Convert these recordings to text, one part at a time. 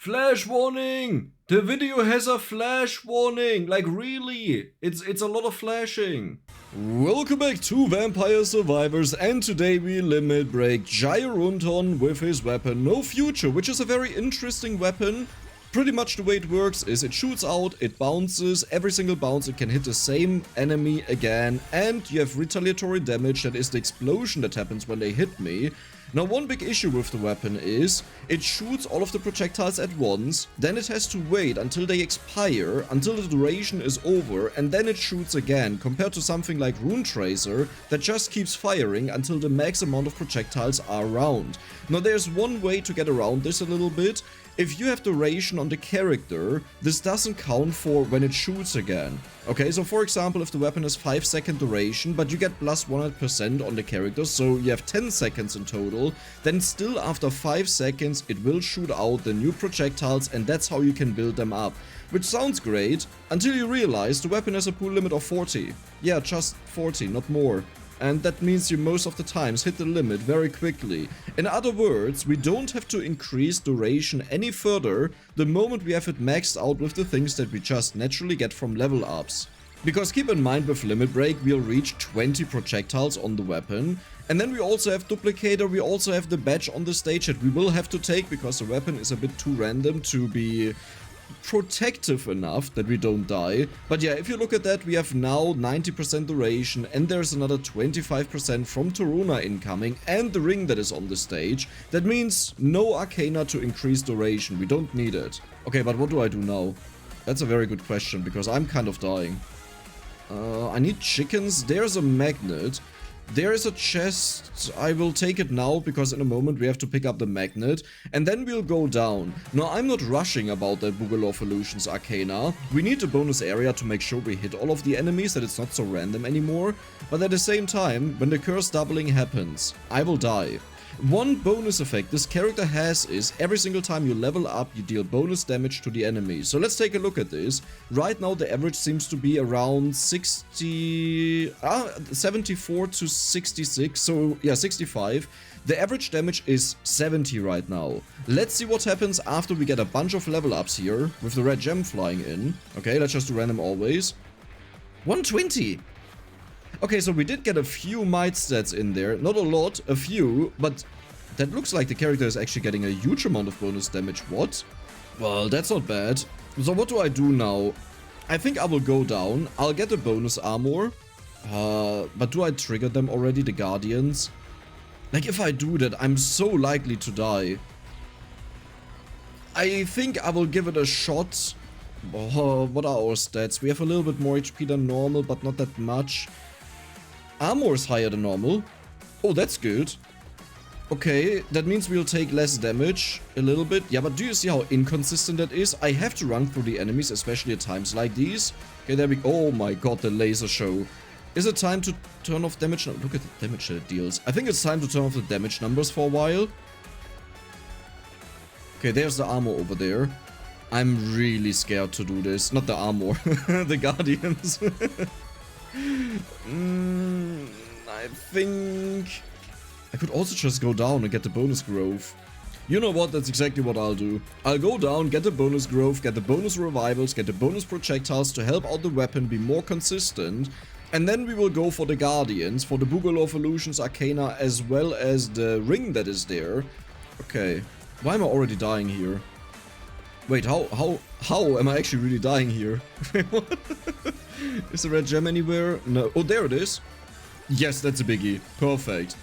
Flash warning! The video has a flash warning! Like really? It's a lot of flashing. Welcome back to Vampire Survivors, and today we limit break Gyoruntin with his weapon No Future, which is a very interesting weapon. Pretty much the way it works is it shoots out, it bounces, every single bounce it can hit the same enemy again, and you have retaliatory damage, that is the explosion that happens when they hit me. Now one big issue with the weapon is, it shoots all of the projectiles at once, then it has to wait until they expire, until the duration is over, and then it shoots again, compared to something like Rune Tracer that just keeps firing until the max amount of projectiles are around. Now there's one way to get around this a little bit. If you have duration on the character, this doesn't count for when it shoots again. Okay, so for example, if the weapon has 5-second duration, but you get plus 100% on the character, so you have 10 seconds in total, then still after 5 seconds it will shoot out the new projectiles, and that's how you can build them up. Which sounds great, until you realize the weapon has a pool limit of 40. Yeah, just 40, not more. And that means you most of the times hit the limit very quickly. In other words, we don't have to increase duration any further the moment we have it maxed out with the things that we just naturally get from level ups. Because keep in mind, with limit break we'll reach 20 projectiles on the weapon, and then we also have duplicator, we also have the badge on the stage that we will have to take because the weapon is a bit too random to be protective enough that we don't die. But yeah, if you look at that, we have now 90% duration, and there's another 25% from Taruna incoming, and the ring that is on the stage. That means no arcana to increase duration, we don't need it. Okay, but what do I do now? That's a very good question, because I'm kind of dying. I need chickens, there's a magnet. There is a chest, I will take it now because in a moment we have to pick up the magnet, and then we'll go down. Now I'm not rushing about that Boogaloo Illusions Arcana. We need a bonus area to make sure we hit all of the enemies, that it's not so random anymore. But at the same time, when the curse doubling happens, I will die. One bonus effect this character has is every single time you level up, you deal bonus damage to the enemy. So let's take a look at this. Right now the average seems to be around 74 to 66, so yeah, 65. The average damage is 70 right now. Let's see what happens after we get a bunch of level ups here, with the red gem flying in. Okay, let's just do random always. 120! Okay, so we did get a few might stats in there. Not a lot, a few, but that looks like the character is actually getting a huge amount of bonus damage. What? Well, that's not bad. So what do I do now? I think I will go down. I'll get a bonus armor. But do I trigger them already, the Guardians? Like, if I do that, I'm so likely to die. I think I will give it a shot. Oh, what are our stats? We have a little bit more HP than normal, but not that much. Armor is higher than normal. Oh, that's good. Okay, that means we'll take less damage a little bit. Yeah, but do you see how inconsistent that is? I have to run through the enemies, especially at times like these. Okay, there we go. Oh my god, the laser show. Is it time to turn off damage? No, look at the damage that it deals. I think it's time to turn off the damage numbers for a while. Okay, there's the armor over there. I'm really scared to do this. Not the armor, the Guardians. I think I could also just go down and get the bonus growth. You know what, that's exactly what I'll do. I'll go down, get the bonus growth, get the bonus revivals, get the bonus projectiles to help out the weapon be more consistent. And then we will go for the Guardians, for the Boogaloo Illusions Arcana, as well as the ring that is there. Okay, why am I already dying here? Wait, how am I actually really dying here? What? Is the red gem anywhere? No. Oh, there it is. Yes, that's a biggie. Perfect.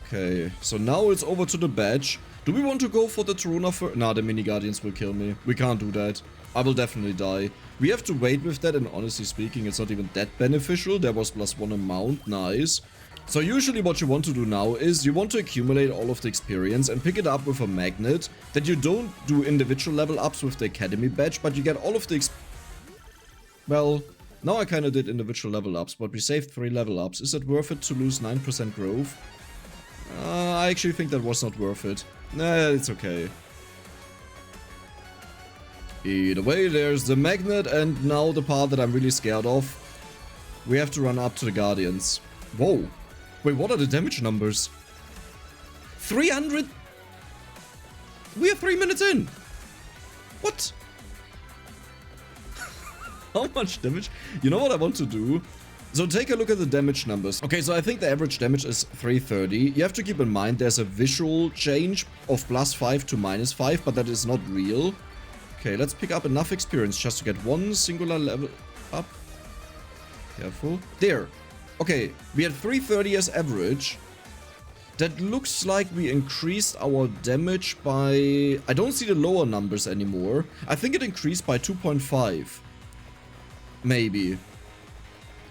Okay, so now it's over to the badge. Do we want to go for the Taruna first? Nah, the mini Guardians will kill me. We can't do that. I will definitely die. We have to wait with that, and honestly speaking, it's not even that beneficial. There was +1 amount. Nice. So usually what you want to do now is you want to accumulate all of the experience and pick it up with a magnet, that you don't do individual level ups with the academy badge, but you get all of the well, now I kinda did individual level ups, but we saved 3 level ups. Is it worth it to lose 9% growth? I actually think that was not worth it. Nah, it's okay. Either way, there's the magnet, and now the part that I'm really scared of. We have to run up to the Guardians. Whoa. Wait, what are the damage numbers? 300? We are 3 minutes in. How much damage? You know what I want to do? So take a look at the damage numbers. Okay, so I think the average damage is 330. You have to keep in mind there's a visual change of +5 to -5, but that is not real. Okay, let's pick up enough experience just to get one singular level up. Careful. There. Okay, we had 330 as average. That looks like we increased our damage by... I don't see the lower numbers anymore. I think it increased by 2.5. Maybe.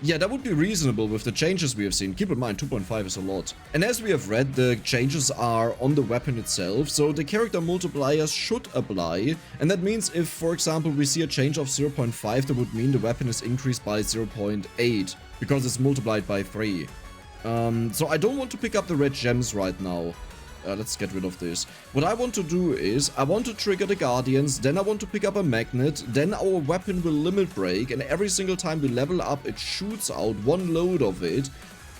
Yeah, that would be reasonable with the changes we have seen. Keep in mind, 2.5 is a lot. And as we have read, the changes are on the weapon itself, so the character multipliers should apply. And that means if, for example, we see a change of 0.5, that would mean the weapon is increased by 0.8, because it's multiplied by 3. So I don't want to pick up the red gems right now. Let's get rid of this. What I want to do is, I want to trigger the Guardians, then I want to pick up a magnet, then our weapon will limit break, and every single time we level up, it shoots out one load of it.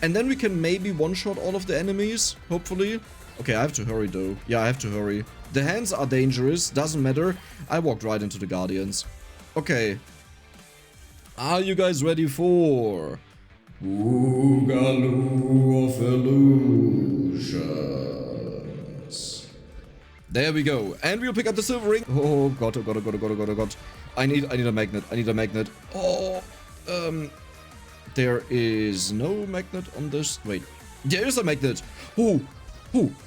And then we can maybe one-shot all of the enemies, hopefully. Okay, I have to hurry though. Yeah, I have to hurry. The hands are dangerous, doesn't matter. I walked right into the Guardians. Okay. Are you guys ready for... Boogaloo of Illusions. There we go. And we'll pick up the silver ring. Oh god, oh god, oh god, oh god, oh god, oh god. I need a magnet. I need a magnet. Oh, there is no magnet on this. Wait, there is a magnet. Oh,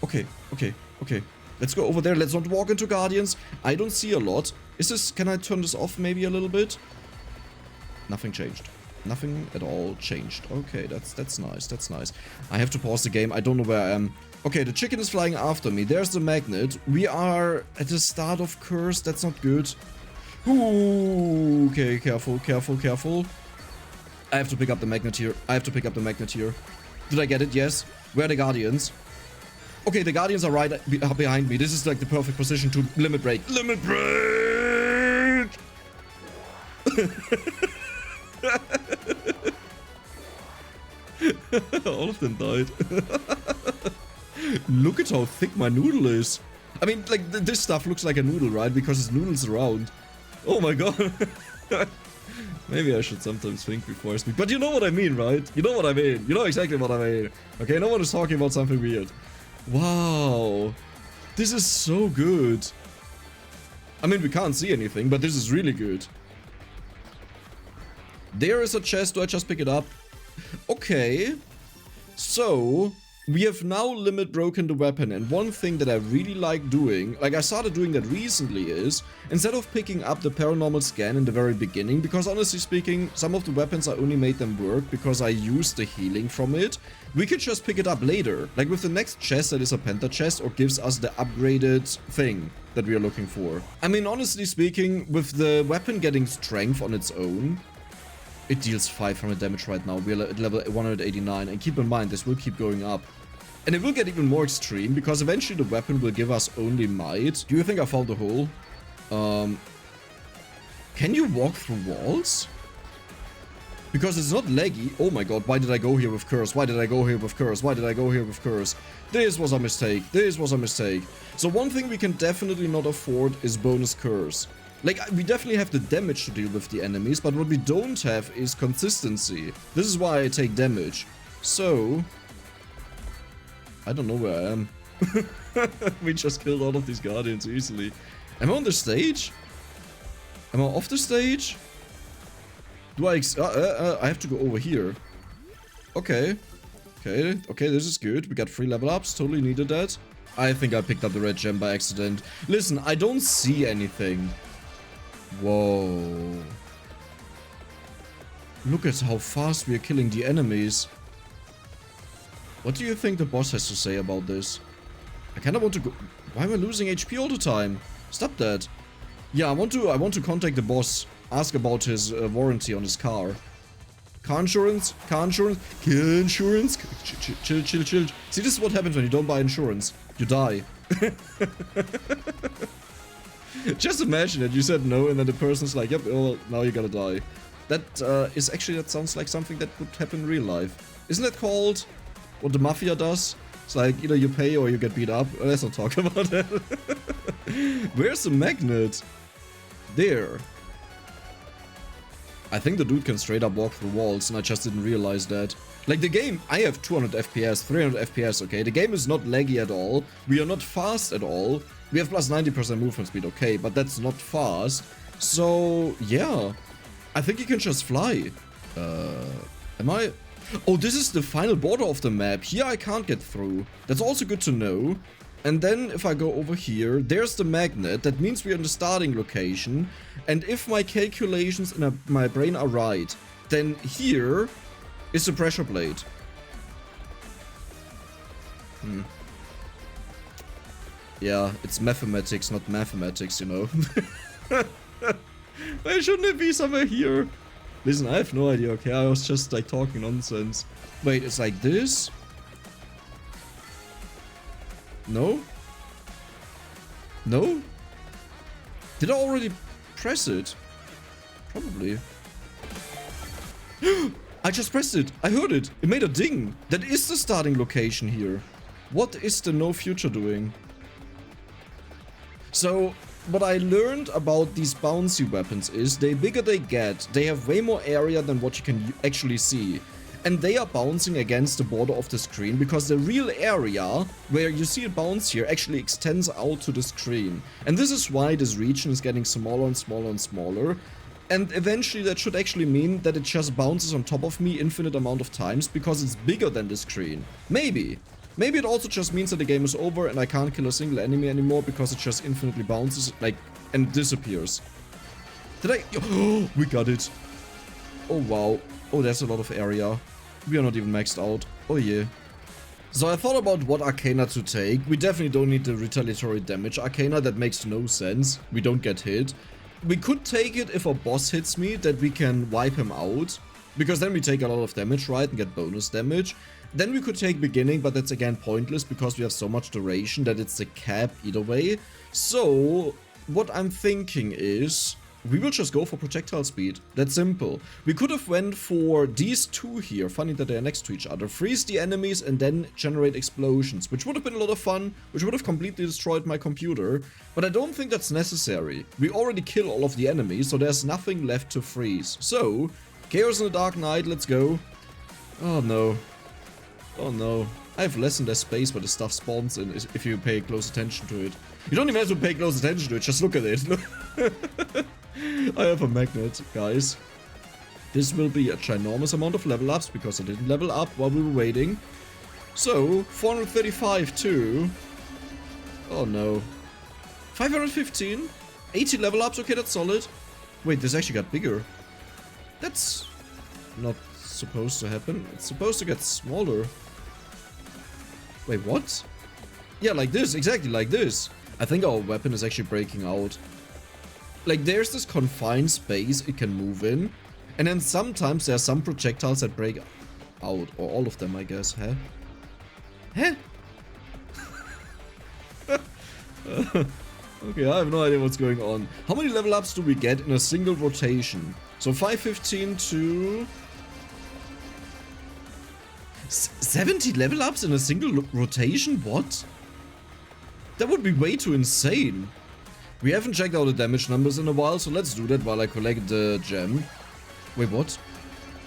okay, okay, okay. Let's go over there. Let's not walk into Guardians. I don't see a lot. Is this, can I turn this off maybe a little bit? Nothing changed. Nothing at all changed. Okay, that's nice. That's nice. I have to pause the game. I don't know where I am. Okay, the chicken is flying after me. There's the magnet. We are at the start of Curse. That's not good. Ooh, okay, careful, careful, careful. I have to pick up the magnet here. I have to pick up the magnet here. Did I get it? Yes. Where are the Guardians? Okay, the Guardians are right behind me. This is like the perfect position to limit break. Limit break! All of them died. Look at how thick my noodle is. I mean, like, this stuff looks like a noodle, right? Because it's noodles around. Oh my god. Maybe I should sometimes think before I speak. But you know what I mean, right? You know what I mean. You know exactly what I mean. Okay, no one is talking about something weird. Wow. This is so good. I mean, we can't see anything, but this is really good. There is a chest. Do I just pick it up? Okay. So, we have now limit broken the weapon, and one thing that I really like doing, like I started doing that recently, is instead of picking up the paranormal scan in the very beginning, because honestly speaking, some of the weapons I only made them work because I used the healing from it, we could just pick it up later, like with the next chest that is a penta chest or gives us the upgraded thing that we are looking for. I mean, honestly speaking, with the weapon getting strength on its own, it deals 500 damage right now. We're at level 189, and keep in mind, this will keep going up. And it will get even more extreme, because eventually the weapon will give us only might. Do you think I found a hole? Can you walk through walls? Because it's not laggy. Oh my god, why did I go here with Curse? Why did I go here with Curse? Why did I go here with Curse? This was a mistake. This was a mistake. So one thing we can definitely not afford is bonus Curse. Like, we definitely have the damage to deal with the enemies, but what we don't have is consistency. This is why I take damage. So, I don't know where I am. We just killed all of these Guardians easily. Am I on the stage? Am I off the stage? Do I I have to go over here. Okay. Okay, this is good. We got 3 level ups. Totally needed that. I think I picked up the red gem by accident. Listen, I don't see anything. Whoa. Look at how fast we are killing the enemies. What do you think the boss has to say about this? I kinda want to go... Why am I losing HP all the time? Stop that. Yeah, I want to contact the boss. Ask about his warranty on his car. Car insurance? Car insurance? Car insurance? Chill, chill, chill. See, this is what happens when you don't buy insurance. You die. Just imagine it. You said no, and then the person's like, yep, well, now you gotta die. That that sounds like something that would happen in real life. Isn't that called what the mafia does? It's like, either you pay or you get beat up. Let's not talk about that. Where's the magnet? There. I think the dude can straight up walk through walls, and I just didn't realize that. Like, the game, I have 200 FPS, 300 FPS, okay? The game is not laggy at all. We are not fast at all. We have plus 90% movement speed, okay, but that's not fast. So, yeah. I think you can just fly. Am I? Oh, this is the final border of the map. Here I can't get through. That's also good to know. And then if I go over here, there's the magnet. That means we're in the starting location. And if my calculations in my brain are right, then here is the pressure plate. Yeah, it's mathematics, not mathematics, you know. Why shouldn't it be somewhere here? Listen, I have no idea, okay? I was just like talking nonsense. Wait, it's like this? No? No? Did I already press it? Probably. I just pressed it. I heard it. It made a ding. That is the starting location here. What is the no future doing? So, what I learned about these bouncy weapons is the bigger they get, they have way more area than what you can actually see. And they are bouncing against the border of the screen because the real area where you see it bounce here actually extends out to the screen. And this is why this region is getting smaller and smaller and smaller. And eventually that should actually mean that it just bounces on top of me infinite amount of times because it's bigger than the screen. Maybe. Maybe it also just means that the game is over and I can't kill a single enemy anymore because it just infinitely bounces, like, and disappears. Did I? Oh, we got it. Oh, wow. Oh, there's a lot of area. We are not even maxed out. Oh, yeah. So I thought about what Arcana to take. We definitely don't need the retaliatory damage Arcana. That makes no sense. We don't get hit. We could take it if a boss hits me, that we can wipe him out. Because then we take a lot of damage, right? And get bonus damage. Then we could take beginning, but that's again pointless because we have so much duration that it's a cap either way. So, what I'm thinking is, we will just go for projectile speed. That's simple. We could have went for these two here. Funny that they are next to each other. Freeze the enemies and then generate explosions, which would have been a lot of fun, which would have completely destroyed my computer. But I don't think that's necessary. We already kill all of the enemies, so there's nothing left to freeze. So, Chaos in the Dark Knight, let's go. Oh no. Oh no. I have less and less space where the stuff spawns in if you pay close attention to it. You don't even have to pay close attention to it, just look at it. I have a magnet, guys. This will be a ginormous amount of level ups because I didn't level up while we were waiting. So, 435 too. Oh no. 515? 80 level ups, okay, that's solid. Wait, this actually got bigger. That's not supposed to happen. It's supposed to get smaller. Wait, what? Yeah, like this, exactly like this. I think our weapon is actually breaking out. Like, there's this confined space it can move in. And then sometimes there are some projectiles that break out. Or all of them, I guess, huh? Huh? Okay, I have no idea what's going on. How many level ups do we get in a single rotation? So 515 to... 70 level ups in a single rotation? What? That would be way too insane. We haven't checked out the damage numbers in a while, so let's do that while I collect the gem. Wait, what?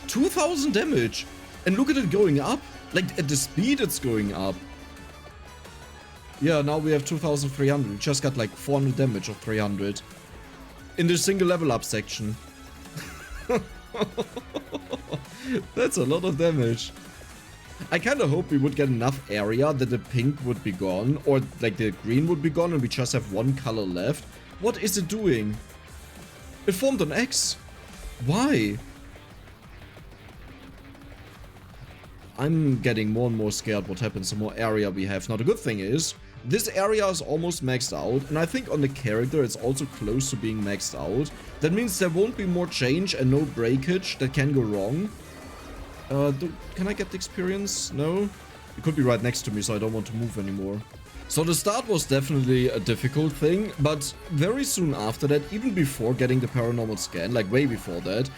2000 damage! And look at it going up! Like, at the speed it's going up. Yeah, now we have 2300. We just got like 400 damage of 300. In the single level up section. That's a lot of damage. I kinda hope we would get enough area that the pink would be gone, or like the green would be gone and we just have one color left. What is it doing? It formed an X. Why? I'm getting more and more scared what happens the more area we have. Now the good thing is, this area is almost maxed out, and I think on the character it's also close to being maxed out. That means there won't be more change and no breakage that can go wrong. Can I get the experience? No? It could be right next to me, so I don't want to move anymore. So the start was definitely a difficult thing, but very soon after that, even before getting the paranormal scan, like way before that,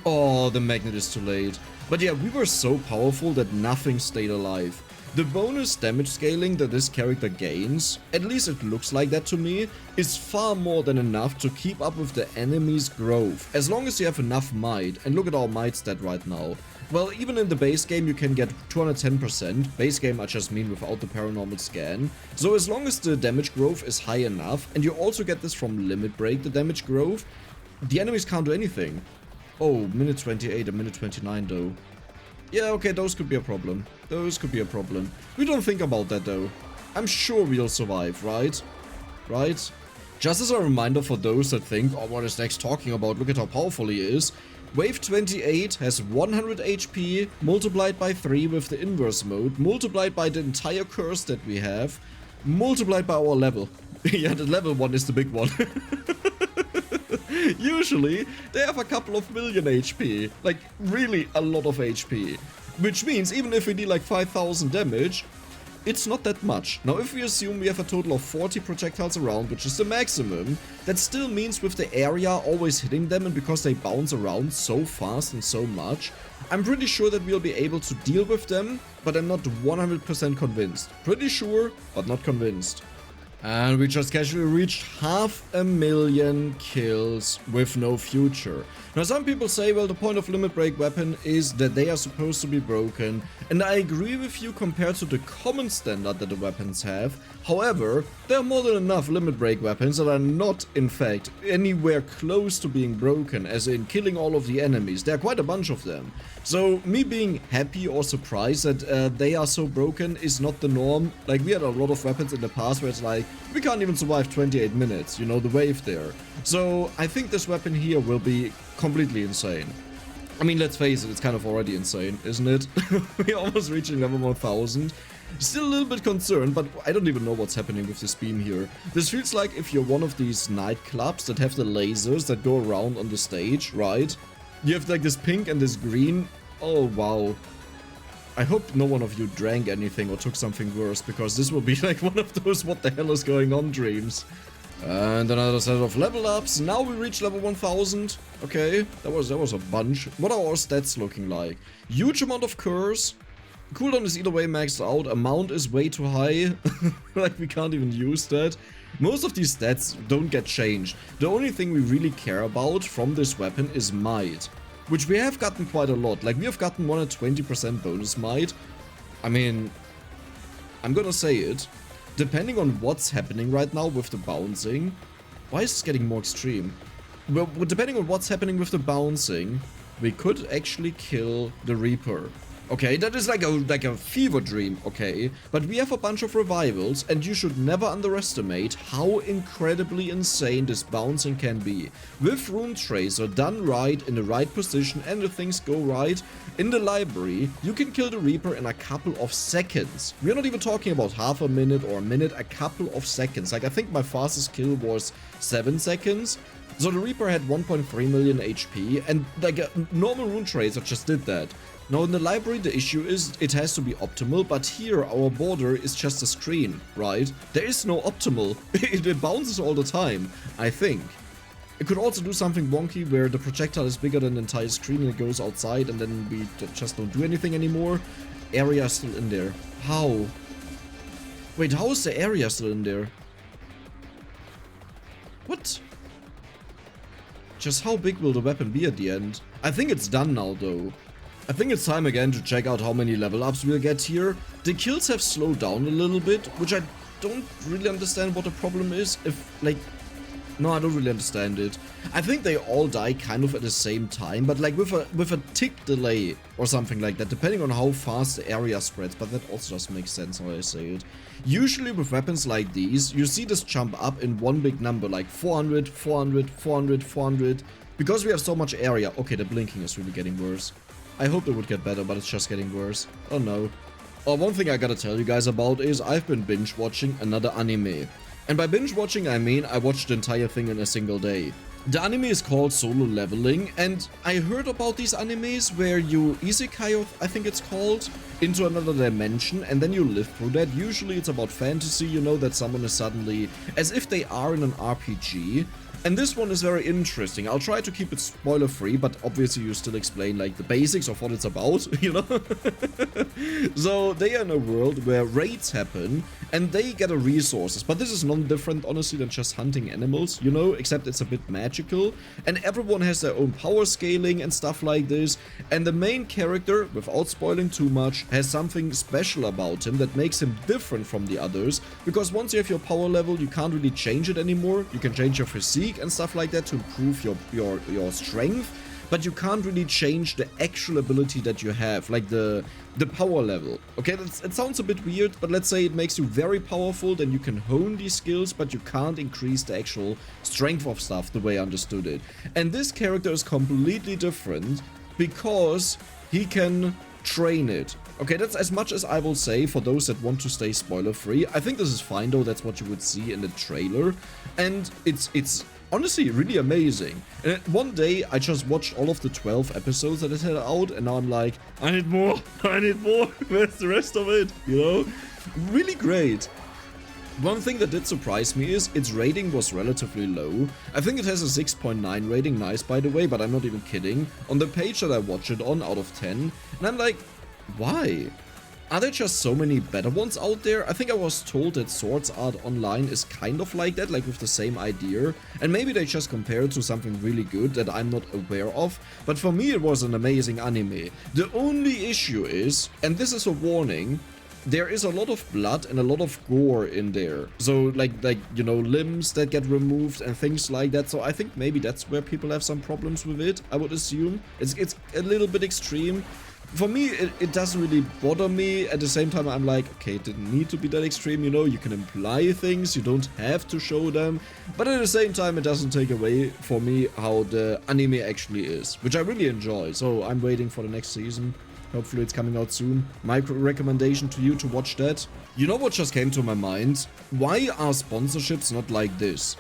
oh, the magnet is too late. But yeah, we were so powerful that nothing stayed alive. The bonus damage scaling that this character gains, at least it looks like that to me, is far more than enough to keep up with the enemy's growth, as long as you have enough might. And look at our might stat right now. Well, even in the base game you can get 210%, base game I just mean without the paranormal scan. So as long as the damage growth is high enough, and you also get this from limit break, the damage growth, the enemies can't do anything. Oh, minute 28 and minute 29 though. Yeah, okay, those could be a problem. Those could be a problem. We don't think about that though. I'm sure we'll survive, right? Right? Just as a reminder for those that think, oh, what is Nex talking about? Look at how powerful he is. Wave 28 has 100 HP, multiplied by 3 with the inverse mode, multiplied by the entire curse that we have, multiplied by our level. Yeah, the level one is the big one. Usually, they have a couple of million HP, like really a lot of HP. Which means even if we deal like 5000 damage, it's not that much. Now if we assume we have a total of 40 projectiles around, which is the maximum, that still means with the area always hitting them, and because they bounce around so fast and so much, I'm pretty sure that we'll be able to deal with them, but I'm not 100% convinced. Pretty sure, but not convinced. And we just casually reached 500,000 kills with no future. Now some people say, well, the point of limit break weapon is that they are supposed to be broken, and I agree with you compared to the common standard that the weapons have. However, there are more than enough limit break weapons that are not, in fact, anywhere close to being broken, as in killing all of the enemies. There are quite a bunch of them. So me being happy or surprised that they are so broken is not the norm. Like, we had a lot of weapons in the past where it's like, we can't even survive 28 minutes, you know, the wave there. So I think this weapon here will be completely insane. I mean, let's face it, it's kind of already insane, isn't it? We're almost reaching level 1000. Still a little bit concerned, but I don't even know what's happening with this beam here. This feels like if you're one of these nightclubs that have the lasers that go around on the stage, right? You have like this pink and this green. Oh, wow. I hope no one of you drank anything or took something worse, because this will be like one of those what the hell is going on dreams. And another set of level ups. Now we reach level 1000. Okay, that was a bunch. What are our stats looking like? Huge amount of curse. Cooldown is either way maxed out. Amount is way too high. Like, we can't even use that. Most of these stats don't get changed. The only thing we really care about from this weapon is might, which we have gotten quite a lot. Like, we have gotten 120% bonus might. I mean, I'm gonna say it. Depending on what's happening right now with the bouncing... Why is this getting more extreme? Well, depending on what's happening with the bouncing, we could actually kill the Reaper. Okay, that is like a fever dream, okay? But we have a bunch of revivals, and you should never underestimate how incredibly insane this bouncing can be. With Rune Tracer done right, in the right position, and if things go right, in the library, you can kill the Reaper in a couple of seconds. We're not even talking about half a minute or a minute, a couple of seconds. Like, I think my fastest kill was 7 seconds. So the Reaper had 1.3 million HP, and like a normal Rune Tracer just did that. Now in the library the issue is it has to be optimal, but here our border is just a screen, right? There is no optimal. It bounces all the time, I think. It could also do something wonky where the projectile is bigger than the entire screen and it goes outside and then we just don't do anything anymore. Area is still in there. How? Wait, how is the area still in there? What? Just how big will the weapon be at the end? I think it's done now though. I think it's time again to check out how many level ups we'll get here. The kills have slowed down a little bit, which I don't really understand what the problem is. No, I don't really understand it. I think they all die kind of at the same time, but like with a tick delay or something like that, depending on how fast the area spreads, but that also just makes sense how I say it. Usually with weapons like these, you see this jump up in one big number, like 400, 400, 400, 400, because we have so much area. Okay, the blinking is really getting worse. I hope it would get better, but it's just getting worse. Oh no. Oh, one thing I gotta tell you guys about is I've been binge watching another anime. And by binge watching I mean I watched the entire thing in a single day. The anime is called Solo Leveling, and I heard about these animes where you isekai, I think it's called, into another dimension and then you live through that. Usually it's about fantasy, you know, that someone is suddenly, as if they are in an RPG, And this one is very interesting. I'll try to keep it spoiler free, but obviously you still explain like the basics of what it's about, you know? So they are in a world where raids happen and they get resources, but this is non different honestly than just hunting animals, you know, except it's a bit magical and everyone has their own power scaling and stuff like this. And the main character, without spoiling too much, has something special about him that makes him different from the others, because once you have your power level, you can't really change it anymore. You can change your physique and stuff like that to improve your strength, but you can't really change the actual ability that you have, like the power level. Okay, it sounds a bit weird, but let's say it makes you very powerful, then you can hone these skills, but you can't increase the actual strength of stuff the way I understood it. And this character is completely different because he can train it. Okay, that's as much as I will say for those that want to stay spoiler free. I think this is fine though, that's what you would see in the trailer, and it's honestly really amazing. And one day I just watched all of the 12 episodes that it had out, and now I'm like, I need more, I need more. Where's the rest of it, you know? Really great. One thing that did surprise me is its rating was relatively low. I think it has a 6.9 rating, nice by the way, but I'm not even kidding, on the page that I watch it on out of 10, and I'm like, why? Are there just so many better ones out there? I think I was told that Swords Art Online is kind of like that, like with the same idea, and maybe they just compare it to something really good that I'm not aware of, but for me it was an amazing anime. The only issue is, and this is a warning, there is a lot of blood and a lot of gore in there. So like you know, limbs that get removed and things like that. So I think maybe that's where people have some problems with it, I would assume. It's a little bit extreme. For me, it doesn't really bother me. At the same time, I'm like, okay, it didn't need to be that extreme, you know, you can imply things, you don't have to show them. But at the same time, it doesn't take away for me how the anime actually is, which I really enjoy. So I'm waiting for the next season. Hopefully it's coming out soon. My recommendation to you to watch that. You know what just came to my mind? Why are sponsorships not like this?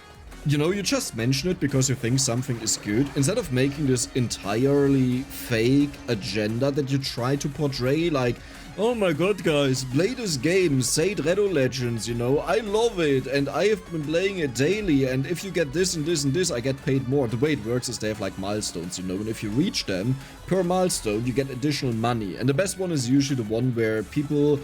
You know, you just mention it because you think something is good, instead of making this entirely fake agenda that you try to portray, like, oh my god guys, play this game, Said Redo Legends, you know, I love it, and I have been playing it daily, and if you get this and this and this, I get paid more. The way it works is they have like milestones, you know, and if you reach them, per milestone, you get additional money, and the best one is usually the one where people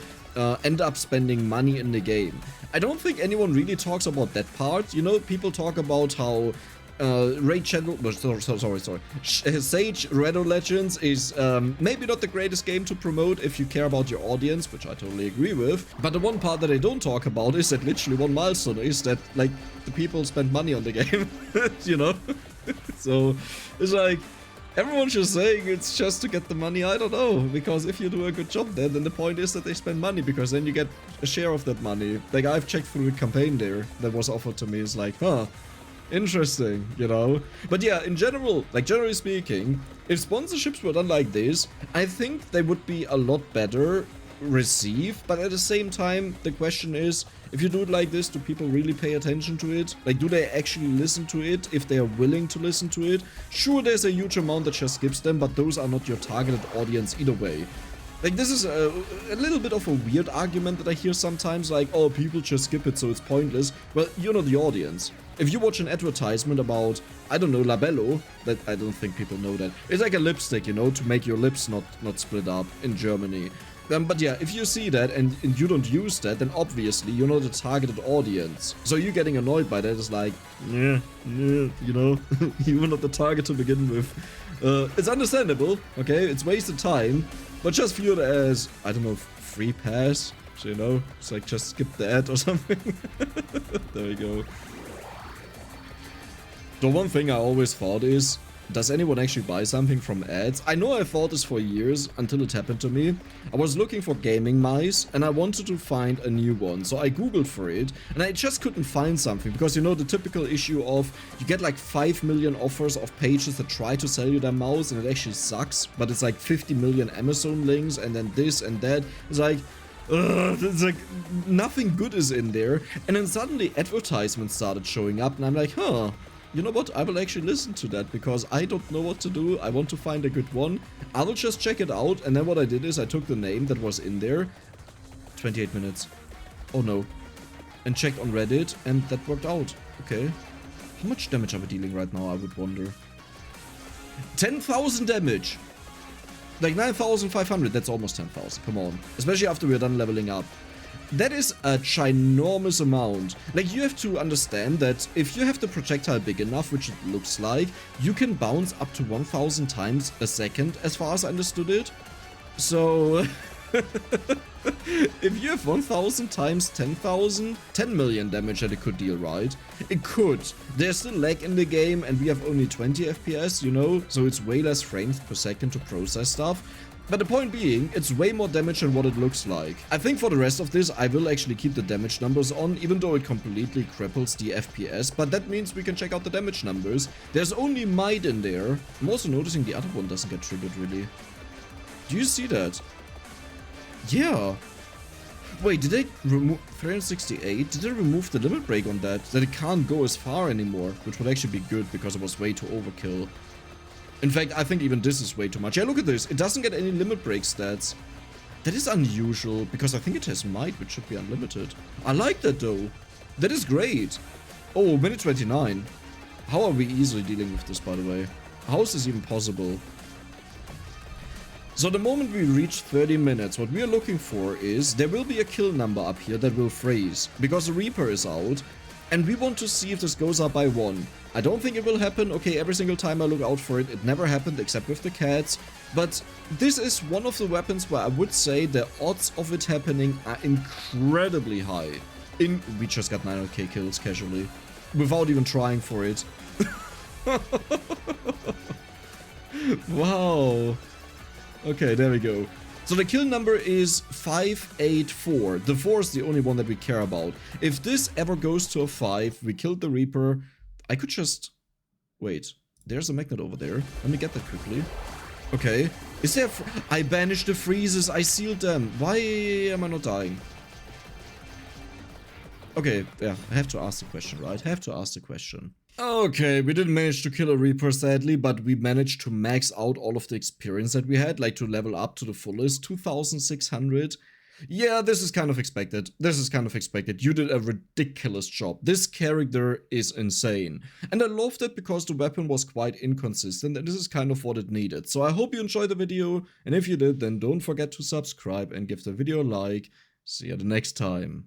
end up spending money in the game. I don't think anyone really talks about that part, you know, people talk about how Raid Shadow, no, sorry. Sage Redo Legends is maybe not the greatest game to promote if you care about your audience, which I totally agree with. But the one part that I don't talk about is that literally one milestone is that, like, the people spend money on the game, you know? So, it's like, everyone's just saying it's just to get the money. I don't know, because if you do a good job then the point is that they spend money, because then you get a share of that money. Like, I've checked through the campaign there that was offered to me. It's like, huh, interesting, you know? But yeah, in general, like, generally speaking, if sponsorships were done like this, I think they would be a lot better received. But at the same time, the question is, if you do it like this, do people really pay attention to it? Like, do they actually listen to it if they are willing to listen to it? Sure, there's a huge amount that just skips them, but those are not your targeted audience either way. Like, this is a little bit of a weird argument that I hear sometimes, like, oh, people just skip it, so it's pointless. Well, you're not the audience. If you watch an advertisement about, I don't know, Labello, that I don't think people know that. It's like a lipstick, you know, to make your lips not split up in Germany. But yeah, if you see that and you don't use that, then obviously you're not a targeted audience. So you getting annoyed by that is like, yeah, you know, you were not the target to begin with. It's understandable, okay? It's wasted time, but just view it as, I don't know, free pass, you know? It's like, just skip the ad or something. There we go. The one thing I always thought is, does anyone actually buy something from ads? I know I thought this for years until it happened to me. I was looking for gaming mice and I wanted to find a new one. So I googled for it and I just couldn't find something, because you know the typical issue of you get like 5 million offers of pages that try to sell you their mouse and it actually sucks, but it's like 50 million Amazon links and then this and that. It's like, it's like nothing good is in there. And then suddenly advertisements started showing up and I'm like, huh, you know what, I will actually listen to that, because I don't know what to do. I want to find a good one. I will just check it out. And then what I did is I took the name that was in there, 28 minutes, oh no, and checked on Reddit, and that worked out. Okay, How much damage are we dealing right now, I would wonder. 10,000 damage! Like 9,500, that's almost 10,000, come on. Especially after we're done leveling up. That is a ginormous amount. Like, you have to understand that if you have the projectile big enough, which it looks like, you can bounce up to 1,000 times a second, as far as I understood it. So... if you have 1,000 times 10,000, 10 million damage that it could deal, right? It could. There's still lag in the game and we have only 20 FPS, you know? So it's way less frames per second to process stuff. But the point being, it's way more damage than what it looks like. I think for the rest of this, I will actually keep the damage numbers on, even though it completely cripples the FPS. But that means we can check out the damage numbers. There's only might in there. I'm also noticing the other one doesn't get triggered, really. Do you see that? Yeah. Wait, did they remove 368? Did they remove the limit break on that? That it can't go as far anymore, which would actually be good because it was way too overkill. In fact, I think even this is way too much. Yeah, look at this. It doesn't get any limit break stats. That is unusual because I think it has might, which should be unlimited. I like that though. That is great. Oh, minute 29. How are we easily dealing with this, by the way? How is this even possible? So the moment we reach 30 minutes, what we are looking for is there will be a kill number up here that will freeze because the Reaper is out and we want to see if this goes up by 1. I don't think it will happen. Okay, every single time I look out for it, it never happened except with the cats. But this is one of the weapons where I would say the odds of it happening are incredibly high. We just got 900k kills casually without even trying for it. Wow. Okay, there we go. So the kill number is 584. The 4 is the only one that we care about. If this ever goes to a 5, we killed the Reaper. I could just... Wait, there's a magnet over there. Let me get that quickly. Okay. Is there... I banished the freezes. I sealed them. Why am I not dying? Okay, yeah, I have to ask the question, right? I have to ask the question. Okay, we didn't manage to kill a Reaper, sadly, but we managed to max out all of the experience that we had, like to level up to the fullest, 2,600. Yeah, this is kind of expected. This is kind of expected. You did a ridiculous job. This character is insane. And I loved it because the weapon was quite inconsistent, and this is kind of what it needed. So I hope you enjoyed the video, and if you did, then don't forget to subscribe and give the video a like. See you the next time.